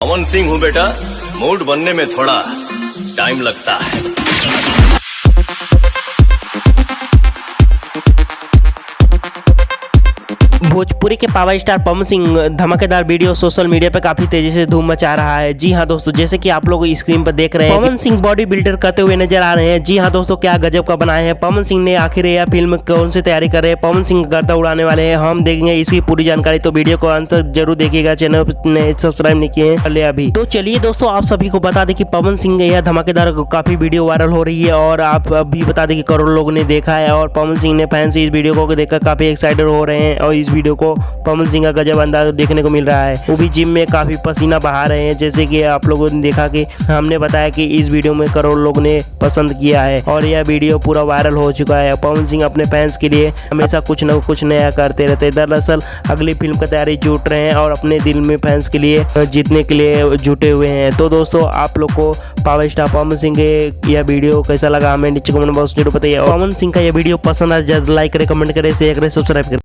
पवन सिंह हूँ बेटा, मूड बनने में थोड़ा टाइम लगता है। भोजपुरी के पावर स्टार पवन सिंह धमाकेदार वीडियो सोशल मीडिया पर काफी तेजी से धूम मचा रहा है। जी हाँ दोस्तों, जैसे कि आप लोग स्क्रीन पर देख रहे हैं, पवन सिंह बॉडी बिल्डर करते हुए नजर आ रहे हैं। जी हाँ दोस्तों, क्या गजब का बनाए हैं पवन सिंह ने। आखिर यह फिल्म कौन सी तैयारी कर रहे हैं, पवन सिंह गर्दा उड़ाने वाले हैं, हम देखेंगे इसकी पूरी जानकारी। तो वीडियो को अंत तक जरूर देखिएगा। चैनल ने सब्सक्राइब नहीं किए हैं अभी। तो चलिए दोस्तों, आप सभी को बता दें कि पवन सिंह यह धमाकेदार काफी वीडियो वायरल हो रही है और आप अभी बता दें कि करोड़ों लोगों ने देखा है और पवन सिंह ने फैंस इस वीडियो को देखकर काफी एक्साइटेड हो रहे हैं और इस वीडियो को पवन सिंह का गजब अंदाज देखने को मिल रहा है। वो भी जिम में काफी पसीना बहा रहे हैं, जैसे कि आप लोगों ने देखा कि हमने बताया कि इस वीडियो में करोड़ लोगों ने पसंद किया है और यह वीडियो पूरा वायरल हो चुका है। पवन सिंह अपने फैंस के लिए हमेशा कुछ न कुछ नया करते रहते हैं। दरअसल अगली फिल्म की तैयारी जुट रहे हैं और अपने दिल में फैंस के लिए जीतने के लिए जुटे हुए हैं। तो दोस्तों, आप लोग को पावर स्टार पवन सिंह के यह वीडियो कैसा लगा हमें नीचे कमेंट बॉक्स में जरूर बताइए। पवन सिंह का यह वीडियो पसंद आए लाइक करें, कमेंट करें, शेयर करें, सब्सक्राइब करें।